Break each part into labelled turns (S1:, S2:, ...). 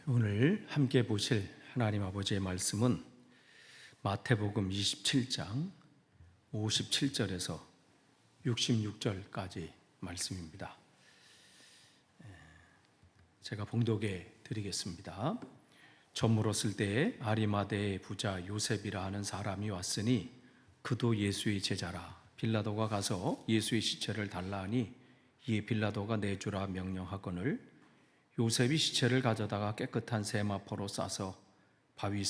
S1: 오늘 함께 보실 하나님 아버지의 말씀은 마태복음 27장 57절에서 66절까지 말씀입니다. 제가 봉독해 드리겠습니다. 저물었을 때에 아리마대의 부자 요셉이라 하는 사람이 왔으니 그도 예수의 제자라. 빌라도가 가서 예수의 시체를 달라 하니 이에 빌라도가 내주라 명령하거늘 요셉이 시체를 가져다가 깨끗한 세마포로 싸서 바위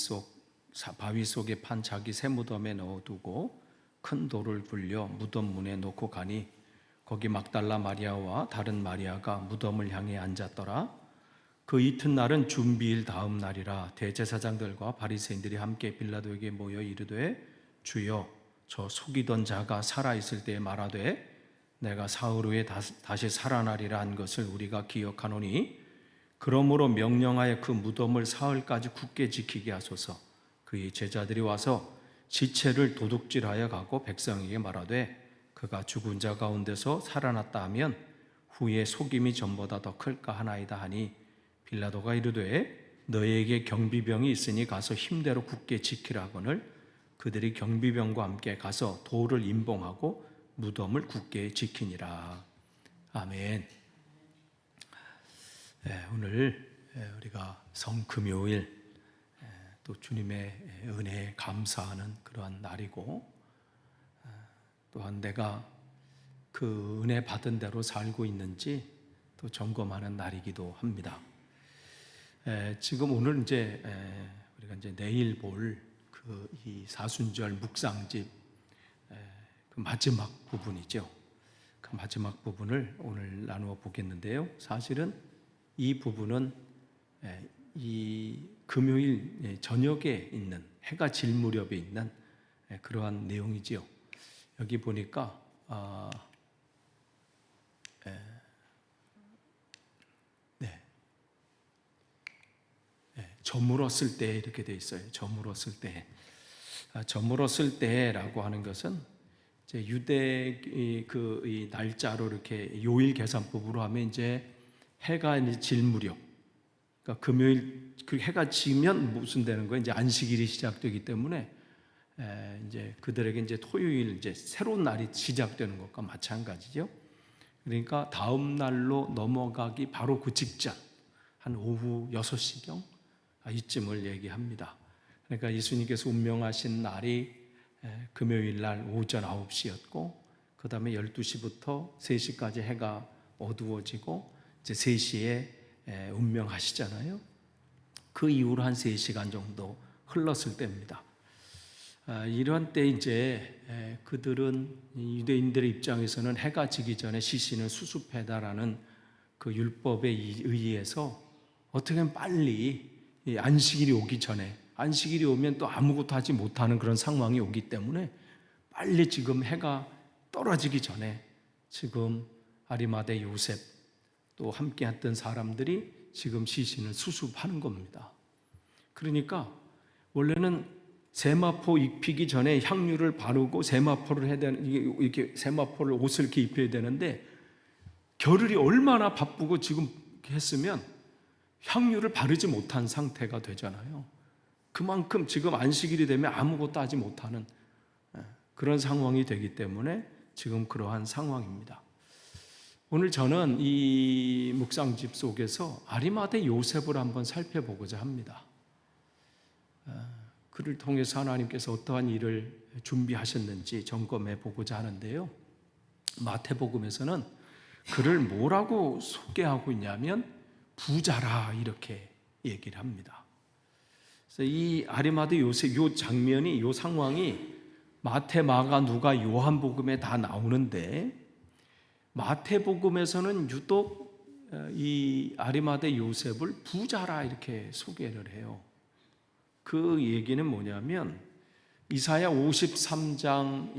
S1: 속에 판 자기 새 무덤에 넣어두고 큰 돌을 굴려 무덤 문에 놓고 가니 거기 막달라 마리아와 다른 마리아가 무덤을 향해 앉았더라. 그 이튿날은 준비일 다음 날이라. 대제사장들과 바리새인들이 함께 빌라도에게 모여 이르되 주여, 저 속이던 자가 살아있을 때에 말하되 내가 사흘 후에 다시 살아나리라 한 것을 우리가 기억하노니 그러므로 명령하여 그 무덤을 사흘까지 굳게 지키게 하소서. 그의 제자들이 와서 시체를 도둑질하여 가고 백성에게 말하되 그가 죽은 자 가운데서 살아났다 하면 후에 속임이 전보다 더 클까 하나이다 하니 빌라도가 이르되 너희에게 경비병이 있으니 가서 힘대로 굳게 지키라 하거늘 그들이 경비병과 함께 가서 돌을 임봉하고 무덤을 굳게 지키니라. 아멘. 오늘 우리가 성금요일 또 주님의 은혜에 감사하는 그러한 날이고 또한 내가 그 은혜 받은 대로 살고 있는지 또 점검하는 날이기도 합니다. 지금 오늘 이제 우리가 이제 내일 볼 그 이 사순절 묵상집 그 마지막 부분이죠. 그 마지막 부분을 오늘 나누어 보겠는데요. 사실은 이 부분은 이 금요일 저녁에 있는 해가 질 무렵에 있는 그러한 내용이지요. 여기 보니까 저물었을 때 이렇게 돼 있어요. 저물었을 때. 저물었을 때라고 하는 것은 이제 유대 이 날짜로 이렇게 요일 계산법으로 하면 이제 해가 이제 질 무렵, 그러니까 금요일 그 해가 지면 무슨 되는 거예요? 이제 안식일이 시작되기 때문에 이제 그들에게 이제 토요일 이제 새로운 날이 시작되는 것과 마찬가지죠. 그러니까 다음 날로 넘어가기 바로 그 직전 한 오후 6시경 이쯤을 얘기합니다. 그러니까 예수님께서 운명하신 날이 금요일 날 오전 9시였고 그 다음에 12시부터 3시까지 해가 어두워지고 이제 3시에 운명하시잖아요. 그 이후로 한 3시간 정도 흘렀을 때입니다. 이런 때 이제 그들은 유대인들의 입장에서는 해가 지기 전에 시신을 수습해달라는 그 율법에 의해서 어떻게 하면 빨리 안식일이 오기 전에, 안식일이 오면 또 아무것도 하지 못하는 그런 상황이 오기 때문에 빨리 지금 해가 떨어지기 전에 지금 아리마대 요셉 또 함께 했던 사람들이 지금 시신을 수습하는 겁니다. 그러니까 원래는 세마포 입히기 전에 향유를 바르고 세마포를 해야 되는, 이렇게 세마포를 옷을 이렇게 입혀야 되는데 겨를이 얼마나 바쁘고 지금 했으면 향유를 바르지 못한 상태가 되잖아요. 그만큼 지금 안식일이 되면 아무것도 하지 못하는 그런 상황이 되기 때문에 지금 그러한 상황입니다. 오늘 저는 이 묵상집 속에서 아리마대 요셉을 한번 살펴보고자 합니다. 그를 통해서 하나님께서 어떠한 일을 준비하셨는지 점검해 보고자 하는데요. 마태복음에서는 그를 뭐라고 소개하고 있냐면 부자라 이렇게 얘기를 합니다. 그래서 이 아리마대 요셉 이 장면이, 이 상황이 마태, 마가, 누가, 요한복음에 다 나오는데 마태복음에서는 유독 이 아리마대 요셉을 부자라 이렇게 소개를 해요. 그 얘기는 뭐냐면 이사야 53장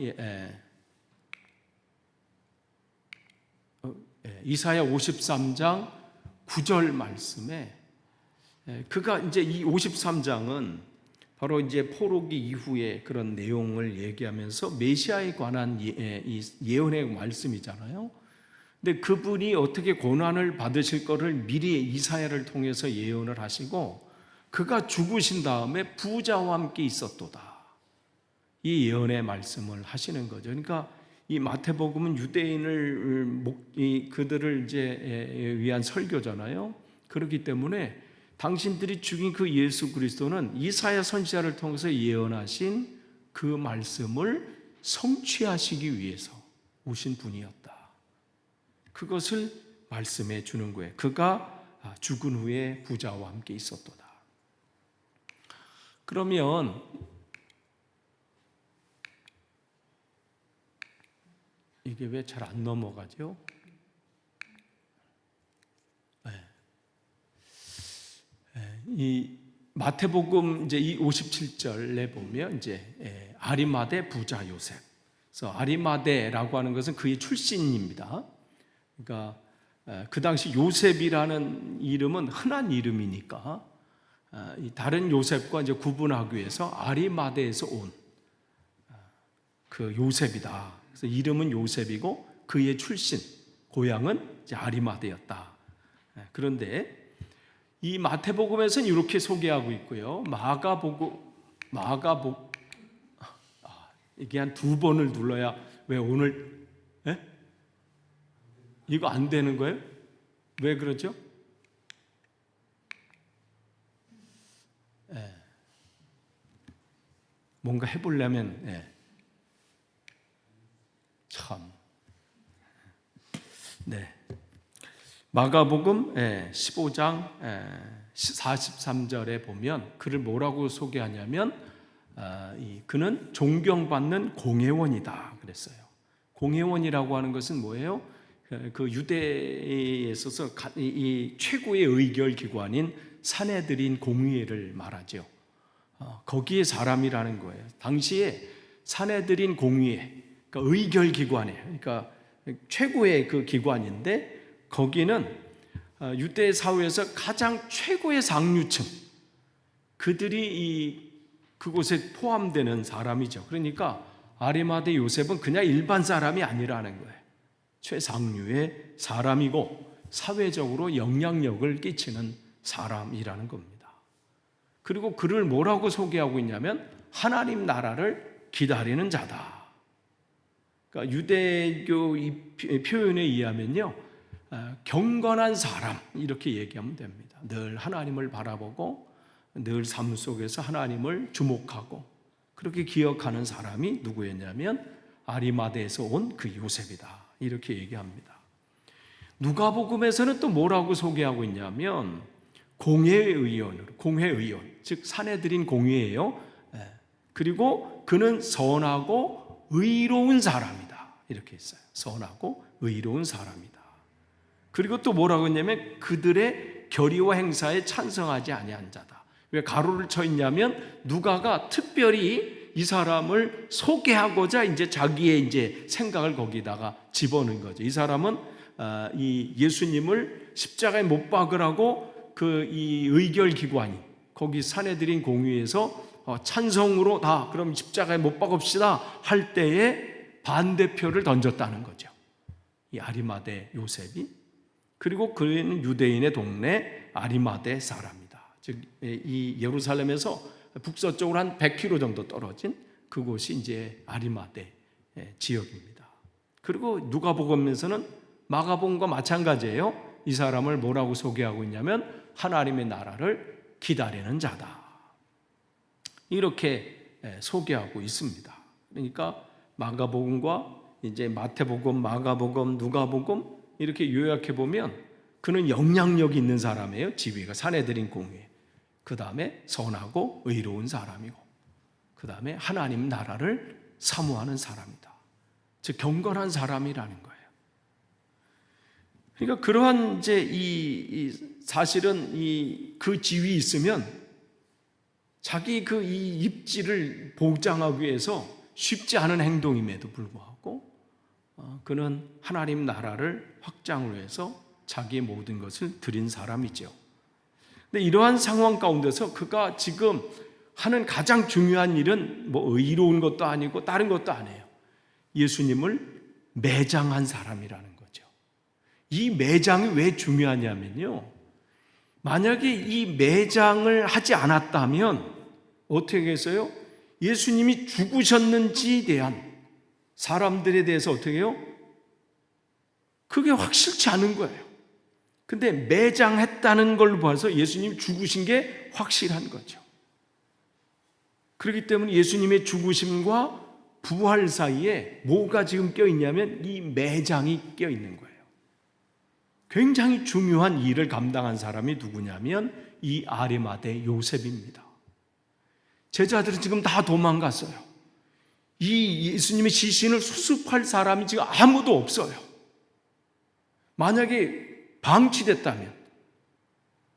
S1: 이사야 53장 9절 말씀에 그가 이제 이 53장은 바로 이제 포로기 이후의 그런 내용을 얘기하면서 메시아에 관한 예언의 말씀이잖아요. 근데 그분이 어떻게 고난을 받으실 거를 미리 이사야를 통해서 예언을 하시고 그가 죽으신 다음에 부자와 함께 있었도다. 이 예언의 말씀을 하시는 거죠. 그러니까 이 마태복음은 유대인을 그들을 이제 위한 설교잖아요. 그렇기 때문에 당신들이 죽인 그 예수 그리스도는 이사야 선지자를 통해서 예언하신 그 말씀을 성취하시기 위해서 오신 분이었다. 그것을 말씀해 주는 거예요. 그가 죽은 후에 부자와 함께 있었도다. 그러면 이게 왜 잘 안 넘어가죠? 이 마태복음 이제 이 57절에 보면 이제 아리마대 부자 요셉. 그래서 아리마대라고 하는 것은 그의 출신입니다. 그러니까 그 당시 요셉이라는 이름은 흔한 이름이니까 다른 요셉과 이제 구분하기 위해서 아리마대에서 온 그 요셉이다. 그래서 이름은 요셉이고 그의 출신 고향은 이제 아리마대였다. 그런데 이 마태복음에서는 이렇게 소개하고 있고요. 이게 한 2번을 눌러야 왜 오늘 이거 안 되는 거예요? 왜 그러죠? 뭔가 해보려면 참. 네. 마가복음 15장 43절에 보면 그를 뭐라고 소개하냐면 그는 존경받는 공회원이다 그랬어요. 공회원이라고 하는 것은 뭐예요? 그 유대에 있어서 이 최고의 의결 기관인 산헤드린 공의회를 말하죠. 거기에 사람이라는 거예요. 당시에 산헤드린 공의회, 그러니까 의결 기관이에요. 그러니까 최고의 그 기관인데 거기는 유대 사회에서 가장 최고의 상류층, 그들이 그곳에 포함되는 사람이죠. 그러니까 아리마대 요셉은 그냥 일반 사람이 아니라는 거예요. 최상류의 사람이고 사회적으로 영향력을 끼치는 사람이라는 겁니다. 그리고 그를 뭐라고 소개하고 있냐면 하나님 나라를 기다리는 자다. 그러니까 유대교 이 표현에 의하면요, 경건한 사람 이렇게 얘기하면 됩니다. 늘 하나님을 바라보고 늘 삶 속에서 하나님을 주목하고 그렇게 기억하는 사람이 누구였냐면 아리마대에서 온 그 요셉이다 이렇게 얘기합니다. 누가복음에서는 또 뭐라고 소개하고 있냐면 공회의원, 즉 산헤드린 공회예요. 그리고 그는 선하고 의로운 사람이다 이렇게 했어요. 선하고 의로운 사람이다. 그리고 또 뭐라고 했냐면 그들의 결의와 행사에 찬성하지 아니한 자다. 왜 가로를 쳐 있냐면 누가가 특별히 이 사람을 소개하고자 이제 자기의 이제 생각을 거기다가 집어넣은 거죠. 이 사람은 이 예수님을 십자가에 못 박으라고 그 이 의결 기관이 거기 산헤드린 공의에서 찬성으로 다 그럼 십자가에 못 박읍시다 할 때에 반대표를 던졌다는 거죠. 이 아리마대 요셉이. 그리고 그는 유대인의 동네 아리마대 사람이다. 즉 이 예루살렘에서 북서쪽으로 한 100km 정도 떨어진 그곳이 이제 아리마대 지역입니다. 그리고 누가복음에서는 마가복음과 마찬가지예요. 이 사람을 뭐라고 소개하고 있냐면 하나님의 나라를 기다리는 자다. 이렇게 소개하고 있습니다. 그러니까 마가복음과 이제 마태복음, 마가복음, 누가복음 이렇게 요약해 보면 그는 영향력이 있는 사람이에요. 지위가 산헤드린 공회. 그 다음에 선하고 의로운 사람이고, 그 다음에 하나님 나라를 사모하는 사람이다. 즉 경건한 사람이라는 거예요. 그러니까 그러한 이제 사실은 그 지위 있으면 자기 그 이 입지를 보장하기 위해서 쉽지 않은 행동임에도 불구하고 그는 하나님 나라를 확장을 위해서 자기의 모든 것을 드린 사람이죠. 근데 이러한 상황 가운데서 그가 지금 하는 가장 중요한 일은 뭐 의로운 것도 아니고 다른 것도 아니에요. 예수님을 매장한 사람이라는 거죠. 이 매장이 왜 중요하냐면요, 만약에 이 매장을 하지 않았다면 어떻게 했어요? 예수님이 죽으셨는지에 대한 사람들에 대해서 어떻게 해요? 그게 확실치 않은 거예요. 근데 매장했다는 걸 봐서 예수님이 죽으신 게 확실한 거죠. 그렇기 때문에 예수님의 죽으심과 부활 사이에 뭐가 지금 껴있냐면 이 매장이 껴있는 거예요. 굉장히 중요한 일을 감당한 사람이 누구냐면 이 아리마대 요셉입니다. 제자들은 지금 다 도망갔어요. 이 예수님의 시신을 수습할 사람이 지금 아무도 없어요. 만약에 방치됐다면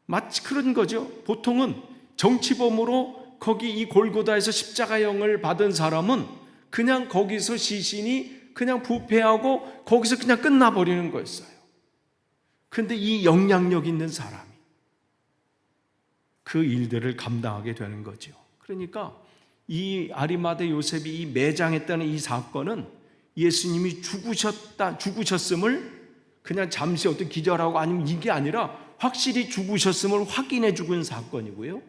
S1: 마치 그런 거죠. 보통은 정치범으로 거기 이 골고다에서 십자가형을 받은 사람은 그냥 거기서 시신이 그냥 부패하고 거기서 그냥 끝나버리는 거였어요. 그런데 이 영향력 있는 사람이 그 일들을 감당하게 되는 거죠. 그러니까 이 아리마대 요셉이 이 매장했다는 이 사건은 예수님이 죽으셨음을 그냥 잠시 어떤 기절하고 아니면 이게 아니라 확실히 죽으셨음을 확인해 죽은 사건이고요.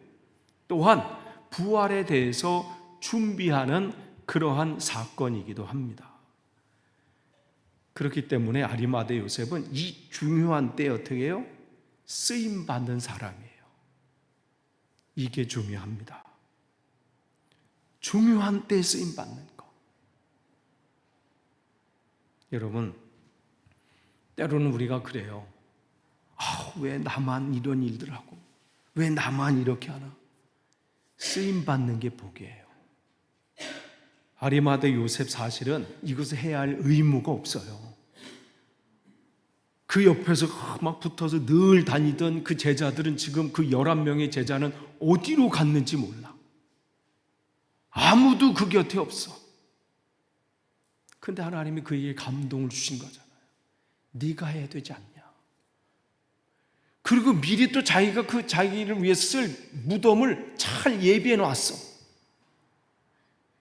S1: 또한 부활에 대해서 준비하는 그러한 사건이기도 합니다. 그렇기 때문에 아리마대 요셉은 이 중요한 때에 어떻게 해요? 쓰임받는 사람이에요. 이게 중요합니다. 중요한 때에 쓰임받는 거. 여러분, 때로는 우리가 그래요. 왜 나만 이런 일들 하고 왜 나만 이렇게 하나? 쓰임받는 게 복이에요. 아리마대 요셉 사실은 이것을 해야 할 의무가 없어요. 그 옆에서 막 붙어서 늘 다니던 그 제자들은 지금 그 11명의 제자는 어디로 갔는지 몰라. 아무도 그 곁에 없어. 근데 하나님이 그에게 감동을 주신 거잖아요. 네가 해야 되지 않냐. 그리고 미리 또 자기가 그 자기를 위해 쓸 무덤을 잘 예비해 놨어.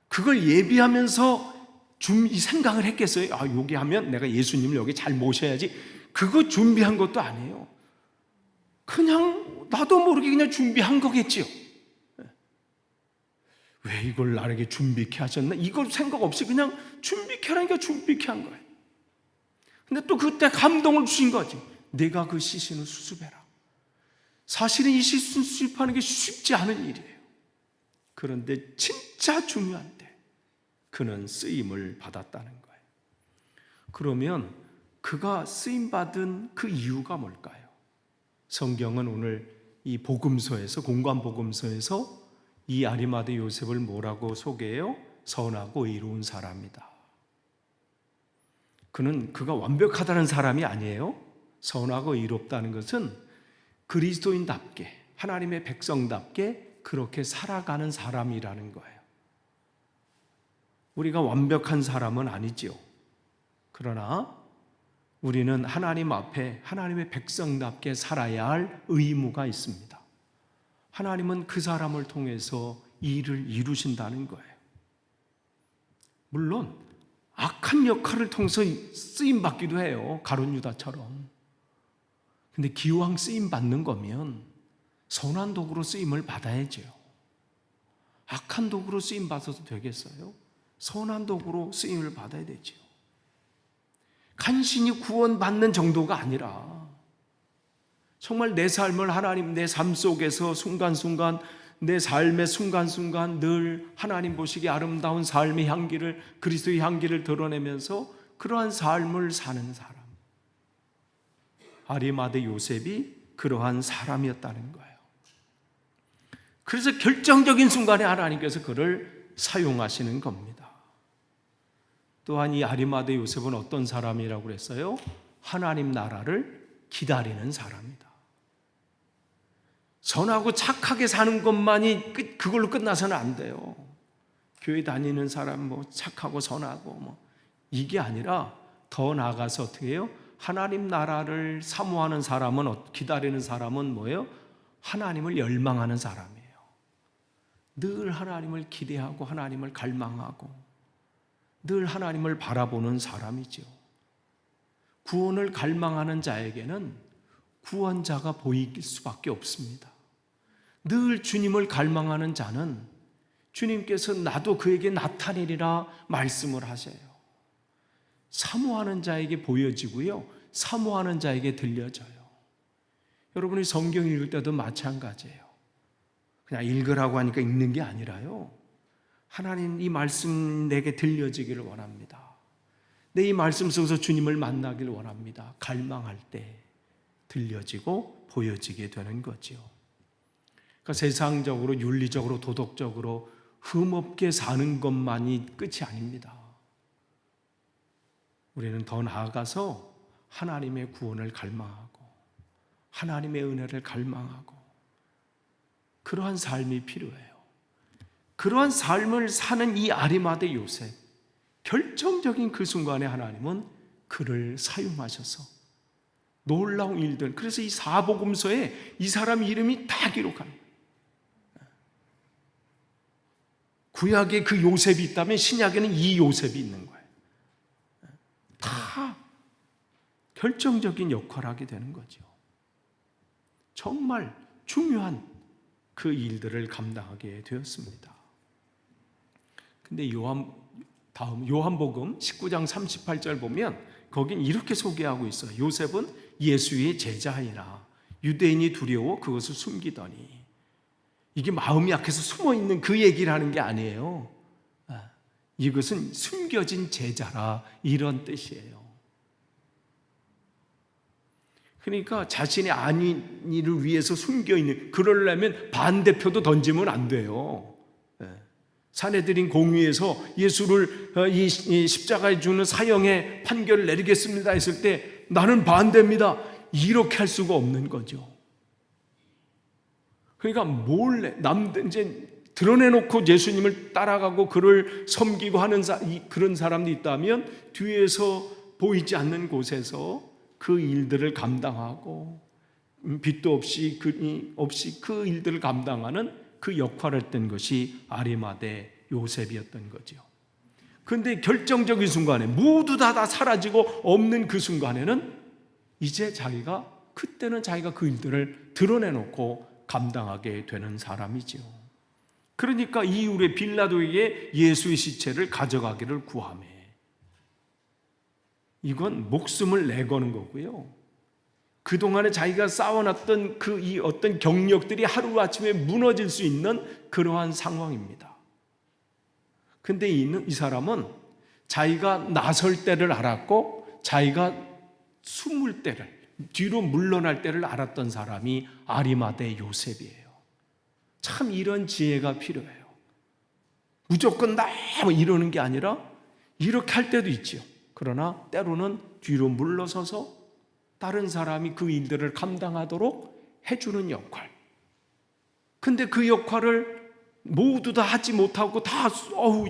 S1: 그걸 예비하면서 이 생각을 했겠어요? 여기 하면 내가 예수님을 여기 잘 모셔야지. 그거 준비한 것도 아니에요. 그냥 나도 모르게 그냥 준비한 거겠지요. 왜 이걸 나에게 준비케 하셨나? 이걸 생각 없이 그냥 준비케 하라니까 준비케 한 거예요. 근데 또 그때 감동을 주신 거지. 내가 그 시신을 수습해라. 사실은 이 시신 수습하는 게 쉽지 않은 일이에요. 그런데 진짜 중요한데 그는 쓰임을 받았다는 거예요. 그러면 그가 쓰임받은 그 이유가 뭘까요? 성경은 오늘 이 복음서에서, 공관 복음서에서 이 아리마대 요셉을 뭐라고 소개해요? 선하고 의로운 사람이다. 그가 완벽하다는 사람이 아니에요. 선하고 의롭다는 것은 그리스도인답게, 하나님의 백성답게 그렇게 살아가는 사람이라는 거예요. 우리가 완벽한 사람은 아니지요. 그러나 우리는 하나님 앞에 하나님의 백성답게 살아야 할 의무가 있습니다. 하나님은 그 사람을 통해서 일을 이루신다는 거예요. 물론 악한 역할을 통해서 쓰임받기도 해요. 가룟 유다처럼. 근데 기왕 쓰임받는 거면 선한 도구로 쓰임을 받아야죠. 악한 도구로 쓰임받아도 되겠어요? 선한 도구로 쓰임을 받아야 되죠. 간신히 구원받는 정도가 아니라 정말 내 삶을 하나님, 내 삶 속에서 순간순간, 내 삶의 순간순간 늘 하나님 보시기에 아름다운 삶의 향기를, 그리스도의 향기를 드러내면서 그러한 삶을 사는 사람. 아리마대 요셉이 그러한 사람이었다는 거예요. 그래서 결정적인 순간에 하나님께서 그를 사용하시는 겁니다. 또한 이 아리마대 요셉은 어떤 사람이라고 그랬어요? 하나님 나라를 기다리는 사람이다. 선하고 착하게 사는 것만이 그걸로 끝나서는 안 돼요. 교회 다니는 사람 착하고 선하고 이게 아니라 더 나아가서 어떻게 해요? 하나님 나라를 사모하는 사람은, 기다리는 사람은 뭐예요? 하나님을 열망하는 사람이에요. 늘 하나님을 기대하고 하나님을 갈망하고 늘 하나님을 바라보는 사람이죠. 구원을 갈망하는 자에게는 구원자가 보일 수밖에 없습니다. 늘 주님을 갈망하는 자는 주님께서 나도 그에게 나타내리라 말씀을 하세요. 사모하는 자에게 보여지고요, 사모하는 자에게 들려져요. 여러분이 성경 읽을 때도 마찬가지예요. 그냥 읽으라고 하니까 읽는 게 아니라요, 하나님 이 말씀 내게 들려지기를 원합니다. 내 이 말씀 속에서 주님을 만나기를 원합니다. 갈망할 때 들려지고 보여지게 되는 거지요. 그러니까 세상적으로, 윤리적으로, 도덕적으로 흠없게 사는 것만이 끝이 아닙니다. 우리는 더 나아가서 하나님의 구원을 갈망하고 하나님의 은혜를 갈망하고 그러한 삶이 필요해요. 그러한 삶을 사는 이 아리마대 요셉, 결정적인 그 순간에 하나님은 그를 사용하셔서 놀라운 일들, 그래서 이 사복음서에 이 사람 이름이 다 기록합니다. 구약에 그 요셉이 있다면 신약에는 이 요셉이 있는 거예요. 다 결정적인 역할을 하게 되는 거죠. 정말 중요한 그 일들을 감당하게 되었습니다. 근데 요한복음 19장 38절 보면 거긴 이렇게 소개하고 있어요. 요셉은 예수의 제자이나 유대인이 두려워 그것을 숨기더니, 이게 마음이 약해서 숨어있는 그 얘기를 하는 게 아니에요. 이것은 숨겨진 제자라, 이런 뜻이에요. 그러니까 자신의 아닌 일을 위해서 숨겨있는, 그러려면 반대표도 던지면 안 돼요. 사내들인 공의에서 예수를 이 십자가에 주는 사형의 판결을 내리겠습니다 했을 때 나는 반대입니다, 이렇게 할 수가 없는 거죠. 그러니까 몰래 이제 드러내놓고 예수님을 따라가고 그를 섬기고 하는 그런 사람도 있다면, 뒤에서 보이지 않는 곳에서 그 일들을 감당하고 빚도 없이 그 일들을 감당하는 그 역할을 했던 것이 아리마대 요셉이었던 거죠. 그런데 결정적인 순간에 모두 다 사라지고 없는 그 순간에는 이제 그때는 자기가 그 일들을 드러내놓고 감당하게 되는 사람이죠. 그러니까 이후에 빌라도에게 예수의 시체를 가져가기를 구하매, 이건 목숨을 내거는 거고요, 그동안에 자기가 쌓아놨던 이 어떤 경력들이 하루아침에 무너질 수 있는 그러한 상황입니다. 근데 이 사람은 자기가 나설 때를 알았고 자기가 숨을 때를, 뒤로 물러날 때를 알았던 사람이 아리마대 요셉이에요. 참 이런 지혜가 필요해요. 무조건 뭐 이러는 게 아니라 이렇게 할 때도 있죠. 그러나 때로는 뒤로 물러서서 다른 사람이 그 일들을 감당하도록 해주는 역할. 근데 그 역할을 모두 다 하지 못하고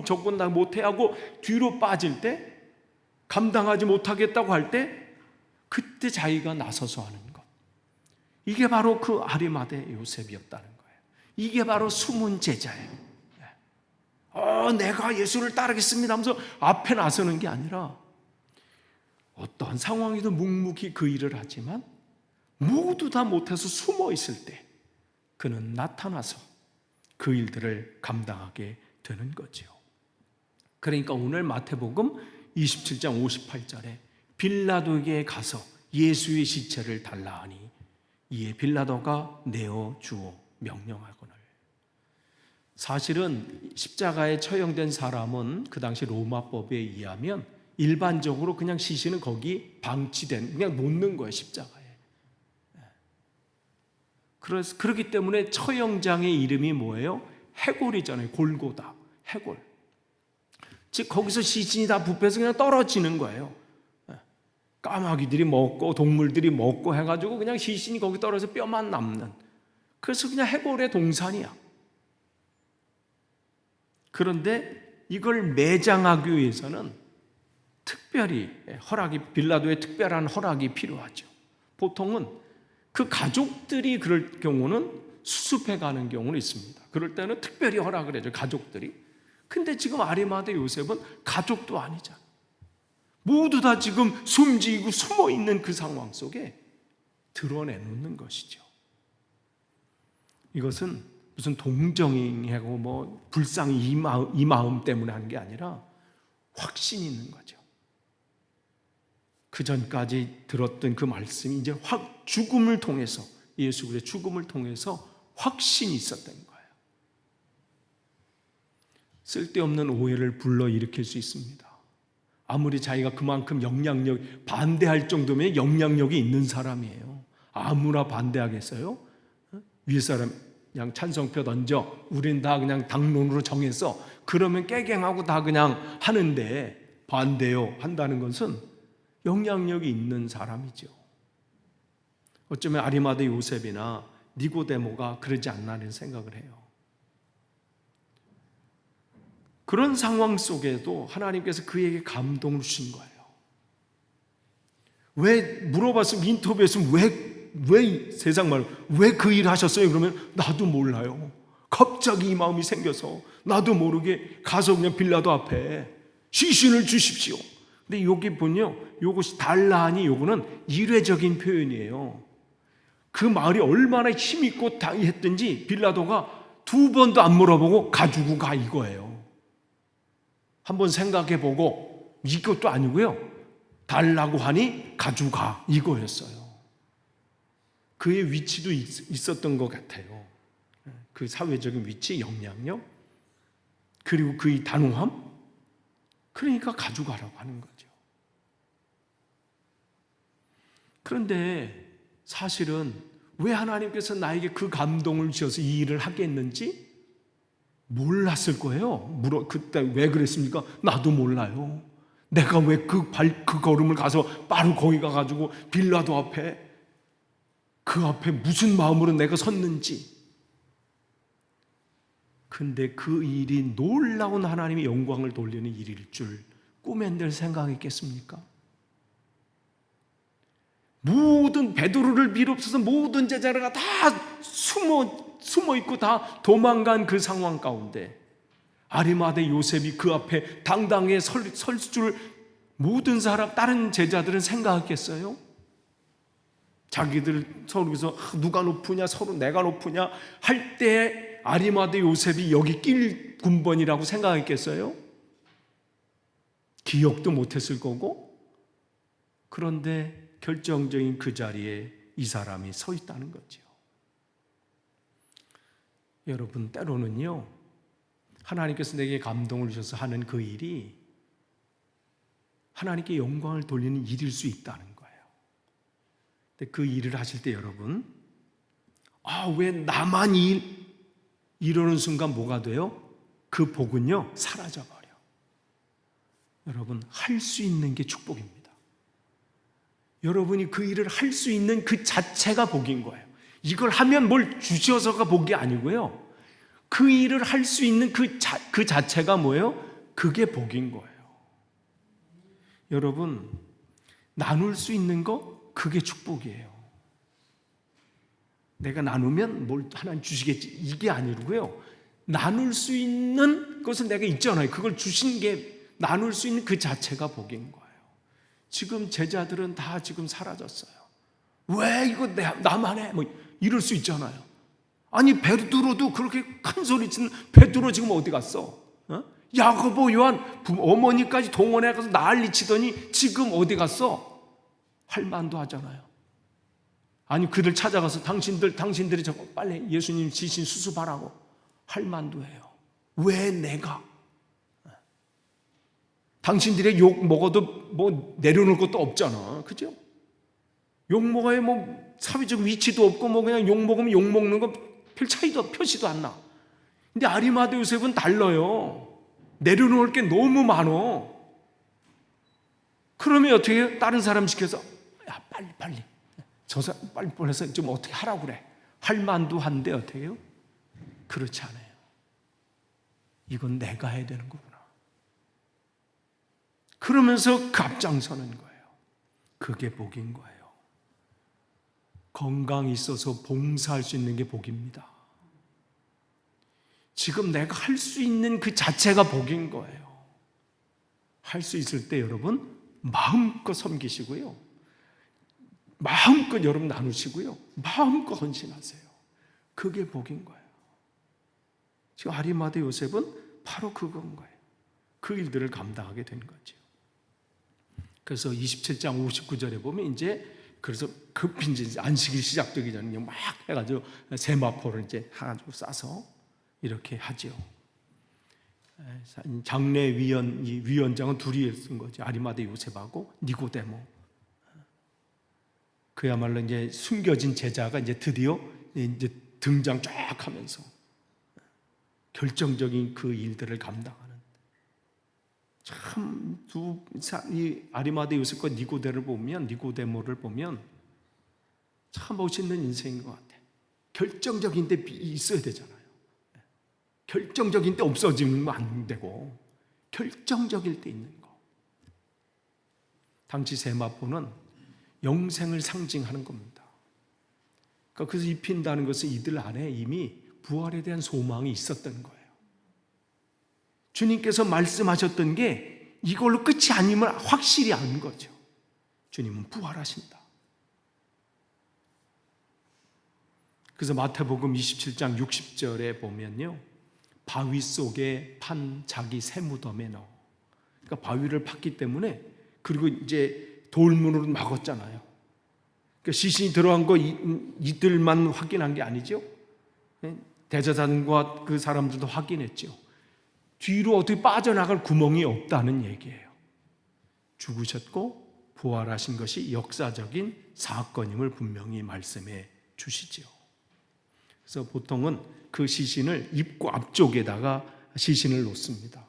S1: 저건 나 못해 하고 뒤로 빠질 때, 감당하지 못하겠다고 할 때, 그때 자기가 나서서 하는 것. 이게 바로 그 아리마대 요셉이었다는 거예요. 이게 바로 숨은 제자예요. 내가 예수를 따르겠습니다 하면서 앞에 나서는 게 아니라, 어떠한 상황에도 묵묵히 그 일을 하지만 모두 다 못해서 숨어 있을 때 그는 나타나서 그 일들을 감당하게 되는 거죠. 그러니까 오늘 마태복음 27장 58절에 빌라도에게 가서 예수의 시체를 달라 하니 이에 빌라도가 내어 주어 명령하거늘. 사실은 십자가에 처형된 사람은 그 당시 로마법에 의하면 일반적으로 그냥 시신은 거기 방치된, 그냥 놓는 거예요, 십자가에. 그렇기 때문에 처형장의 이름이 뭐예요? 해골이잖아요. 골고다, 해골. 즉 거기서 시신이 다 부패해서 그냥 떨어지는 거예요. 까마귀들이 먹고 동물들이 먹고 해가지고 그냥 시신이 거기 떨어져서 뼈만 남는, 그래서 그냥 해골의 동산이야. 그런데 이걸 매장하기 위해서는 특별히 빌라도의 특별한 허락이 필요하죠. 보통은 그 가족들이 그럴 경우는 수습해 가는 경우는 있습니다. 그럴 때는 특별히 허락을 해줘, 가족들이. 근데 지금 아리마대 요셉은 가족도 아니잖아. 모두 다 지금 숨지고 숨어 있는 그 상황 속에 드러내놓는 것이죠. 이것은 무슨 동정이하고 뭐 불쌍히 이 마음 때문에 하는 게 아니라 확신이 있는 거죠. 그 전까지 들었던 그 말씀이 이제 죽음을 통해서, 예수 그리스도의 죽음을 통해서 확신이 있었던 거예요. 쓸데없는 오해를 불러일으킬 수 있습니다. 아무리 자기가 그만큼 반대할 정도면 영향력이 있는 사람이에요. 아무나 반대하겠어요? 위에 사람 그냥 찬성표 던져, 우린 다 그냥 당론으로 정해서 그러면 깨갱하고 다 그냥 하는데, 반대요 한다는 것은 영향력이 있는 사람이죠. 어쩌면 아리마대 요셉이나 니고데모가 그러지 않나는 생각을 해요. 그런 상황 속에도 하나님께서 그에게 감동을 주신 거예요. 왜 물어봤으면, 인터뷰했으면 왜 세상 말로 왜 그 일을 하셨어요? 그러면 나도 몰라요. 갑자기 이 마음이 생겨서 나도 모르게 가서 그냥 빌라도 앞에 시신을 주십시오. 근데 여기 보면요, 요것이 달라하니 요거는 일회적인 표현이에요. 그 말이 얼마나 힘있고 했든지 빌라도가 2번도 안 물어보고 가지고 가, 이거예요. 한번 생각해보고 이것도 아니고요, 달라고 하니 가지고 가, 이거였어요. 그의 위치도 있었던 것 같아요. 그 사회적인 위치, 영향력, 그리고 그의 단호함, 그러니까 가져가라고 하는 거죠. 그런데 사실은 왜 하나님께서 나에게 그 감동을 주셔서 이 일을 하게 했는지 몰랐을 거예요. 그때 왜 그랬습니까? 나도 몰라요. 내가 왜 그 걸음을 가서 바로 거기 가가지고 빌라도 앞에, 그 앞에 무슨 마음으로 내가 섰는지. 근데 그 일이 놀라운 하나님의 영광을 돌리는 일일 줄 꿈에 늘 생각했겠습니까? 모든 베드로를 비롯해서 모든 제자가 다 숨어 있고 다 도망간 그 상황 가운데 아리마대 요셉이 그 앞에 당당히 설 줄 모든 사람, 다른 제자들은 생각했겠어요? 자기들 서로서 누가 높으냐, 서로 내가 높으냐 할 때 아리마대 요셉이 여기 낄 군번이라고 생각했겠어요? 기억도 못했을 거고. 그런데 결정적인 그 자리에 이 사람이 서 있다는 거죠. 여러분, 때로는요, 하나님께서 내게 감동을 주셔서 하는 그 일이 하나님께 영광을 돌리는 일일 수 있다는 거예요. 근데 그 일을 하실 때 여러분, 왜 나만 이러는 순간 뭐가 돼요? 그 복은요, 사라져버려. 여러분, 할 수 있는 게 축복입니다. 여러분이 그 일을 할 수 있는 그 자체가 복인 거예요. 이걸 하면 뭘 주셔서가 복이 아니고요, 그 일을 할 수 있는 그 자체가 뭐예요? 그게 복인 거예요. 여러분, 나눌 수 있는 거, 그게 축복이에요. 내가 나누면 뭘 하나님 주시겠지, 이게 아니고요, 나눌 수 있는 것은 내가 있잖아요. 그걸 주신 게, 나눌 수 있는 그 자체가 복인 거예요. 지금 제자들은 다 지금 사라졌어요. 왜 이거 나만 해? 뭐 이럴 수 있잖아요. 아니, 베드로도 그렇게 큰 소리 치는 베드로 지금 어디 갔어? 야고보, 요한 어머니까지 동원해 가서 난리 치더니 지금 어디 갔어? 할 만도 하잖아요. 아니, 그들 찾아가서 당신들이 저거 빨리 예수님 지신 수습하라고 할 만도 해요. 왜 내가? 당신들의 욕 먹어도 뭐 내려놓을 것도 없잖아, 그죠? 욕 먹어야 뭐 사회적 위치도 없고 뭐 그냥 욕 먹으면 욕 먹는 거 별 차이도 표시도 안 나. 근데 아리마대 요셉은 달라요. 내려놓을 게 너무 많어. 그러면 어떻게 해요? 다른 사람 시켜서 야, 빨리 저 사람 빨리 보내서 좀 어떻게 하라고 그래. 할 만도 한데 어떻게 해요? 그렇지 않아요. 이건 내가 해야 되는 거구나. 그러면서 그 앞장서는 거예요. 그게 복인 거예요. 건강이 있어서 봉사할 수 있는 게 복입니다. 지금 내가 할 수 있는 그 자체가 복인 거예요. 할 수 있을 때 여러분, 마음껏 섬기시고요, 마음껏 여러분 나누시고요, 마음껏 헌신하세요. 그게 복인 거예요. 지금 아리마대 요셉은 바로 그건 거예요. 그 일들을 감당하게 된 거죠. 그래서 27장 59절에 보면 이제 그래서 급히 이제 안식일 시작되기 전에 막 해가지고 세마포를 이제 해가지고 싸서 이렇게 하죠. 장례 위원장은 둘이 쓴 거죠. 아리마대 요셉하고 니고데모. 그야말로 이제 숨겨진 제자가 이제 드디어 이제 등장 쫙 하면서 결정적인 그 일들을 감당하는, 참 이 아리마대 요셉과 니고데모를 보면 참 멋있는 인생인 것 같아요. 결정적인 데 있어야 되잖아요. 결정적인 때 없어지면 안 되고 결정적일 때 있는 거. 당시 세마포는 영생을 상징하는 겁니다. 그러니까 그래서 입힌다는 것은 이들 안에 이미 부활에 대한 소망이 있었던 거예요. 주님께서 말씀하셨던 게 이걸로 끝이 아님을 확실히 아는 거죠. 주님은 부활하신다. 그래서 마태복음 27장 60절에 보면요, 바위 속에 판 자기 새 무덤에 넣어. 그러니까 바위를 팠기 때문에, 그리고 이제 돌문으로 막았잖아요. 그러니까 시신이 들어간 거 이들만 확인한 게 아니죠. 대제사장과 그 사람들도 확인했죠. 뒤로 어떻게 빠져나갈 구멍이 없다는 얘기예요. 죽으셨고 부활하신 것이 역사적인 사건임을 분명히 말씀해 주시죠. 그래서 보통은 그 시신을 입구 앞쪽에다가 시신을 놓습니다.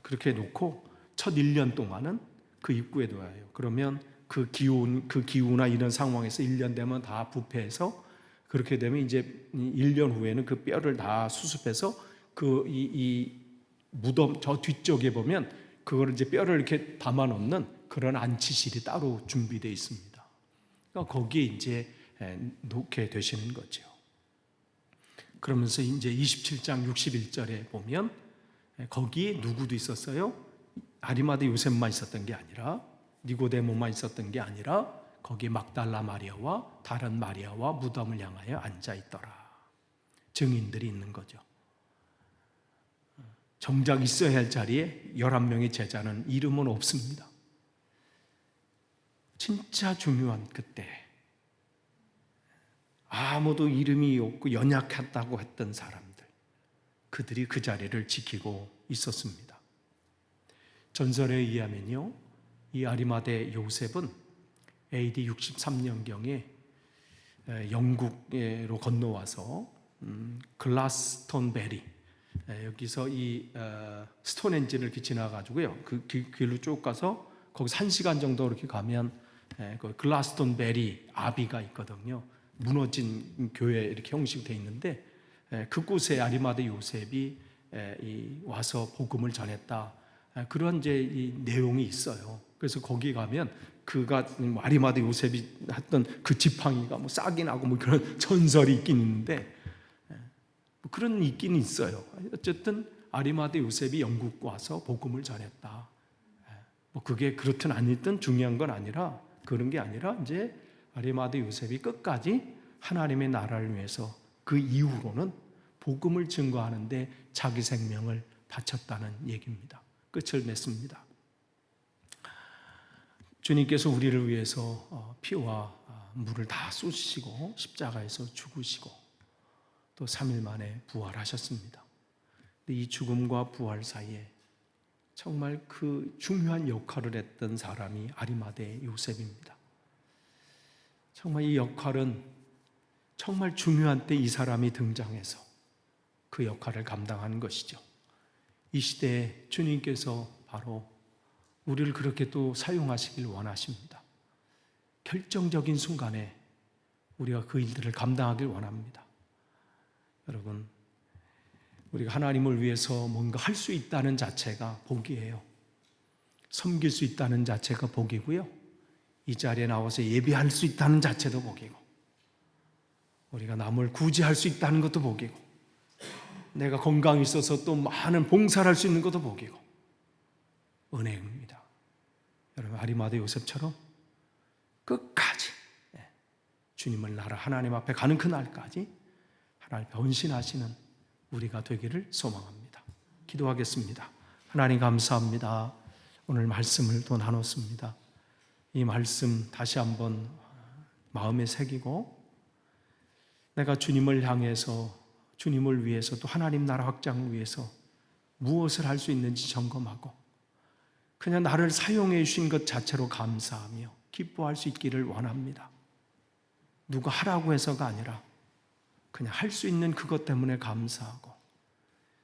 S1: 그렇게 놓고 첫 1년 동안은 그 입구에 놓아요. 그러면 그 기후나 이런 상황에서 1년 되면 다 부패해서, 그렇게 되면 이제 1년 후에는 그 뼈를 다 수습해서 이 무덤 저 뒤쪽에 보면 그걸 이제 뼈를 이렇게 담아 놓는 그런 안치실이 따로 준비되어 있습니다. 그러니까 거기에 이제 놓게 되시는 거죠. 그러면서 이제 27장 61절에 보면 거기에 누구도 있었어요? 아리마대 요셉만 있었던 게 아니라, 니고데모만 있었던 게 아니라, 거기에 막달라 마리아와 다른 마리아와 무덤을 향하여 앉아 있더라. 증인들이 있는 거죠. 정작 있어야 할 자리에 11명의 제자는 이름은 없습니다. 진짜 중요한 그때 아무도 이름이 없고 연약했다고 했던 사람들, 그들이 그 자리를 지키고 있었습니다. 전설에 의하면요, 이 아리마대 요셉은 AD 63년경에 영국으로 건너와서 글라스톤베리, 여기서 이 스톤헨지를 이렇게 지나가지고요, 그 길로 쭉 가서 거기서 1시간 정도 이렇게 가면 그 글라스톤베리 아비가 있거든요. 무너진 교회 이렇게 형식되어 있는데, 그곳에 아리마대 요셉이 와서 복음을 전했다, 그런 이제 이 내용이 있어요. 그래서 거기 가면 그가 아리마대 요셉이 했던 그 지팡이가 뭐 싹이 나고 뭐 그런 전설이 있긴 있는데, 그런 있긴 있어요. 어쨌든 아리마대 요셉이 영국 와서 복음을 전했다. 뭐 그게 그렇든 아니든 중요한 건 아니라, 그런 게 아니라 이제 아리마대 요셉이 끝까지 하나님의 나라를 위해서 그 이후로는 복음을 증거하는데 자기 생명을 바쳤다는 얘기입니다. 끝을 맺습니다. 주님께서 우리를 위해서 피와 물을 다 쏟으시고 십자가에서 죽으시고 또 3일 만에 부활하셨습니다. 이 죽음과 부활 사이에 정말 그 중요한 역할을 했던 사람이 아리마대 요셉입니다. 정말 이 역할은 정말 중요한 때 이 사람이 등장해서 그 역할을 감당하는 것이죠. 이 시대에 주님께서 바로 우리를 그렇게 또 사용하시길 원하십니다. 결정적인 순간에 우리가 그 일들을 감당하길 원합니다. 여러분, 우리가 하나님을 위해서 뭔가 할 수 있다는 자체가 복이에요. 섬길 수 있다는 자체가 복이고요, 이 자리에 나와서 예배할 수 있다는 자체도 복이고, 우리가 남을 구제할 수 있다는 것도 복이고, 내가 건강이 있어서 또 많은 봉사를 할 수 있는 것도 복이고 은혜입니다. 여러분 아리마대 요셉처럼 끝까지 주님을 나라 하나님 앞에 가는 그날까지 하나님 변신하시는 우리가 되기를 소망합니다. 기도하겠습니다. 하나님 감사합니다. 오늘 말씀을 또 나눴습니다. 이 말씀 다시 한번 마음에 새기고 내가 주님을 향해서 주님을 위해서 또 하나님 나라 확장을 위해서 무엇을 할 수 있는지 점검하고 그냥 나를 사용해 주신 것 자체로 감사하며 기뻐할 수 있기를 원합니다. 누가 하라고 해서가 아니라 그냥 할 수 있는 그것 때문에 감사하고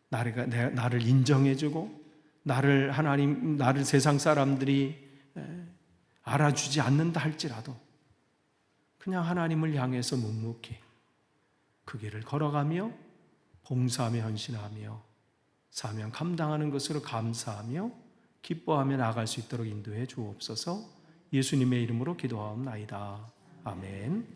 S1: 나를 인정해주고 나를 세상 사람들이 알아주지 않는다 할지라도 그냥 하나님을 향해서 묵묵히 그 길을 걸어가며 봉사하며 헌신하며 사명 감당하는 것으로 감사하며 기뻐하며 나아갈 수 있도록 인도해 주옵소서. 예수님의 이름으로 기도하옵나이다. 아멘.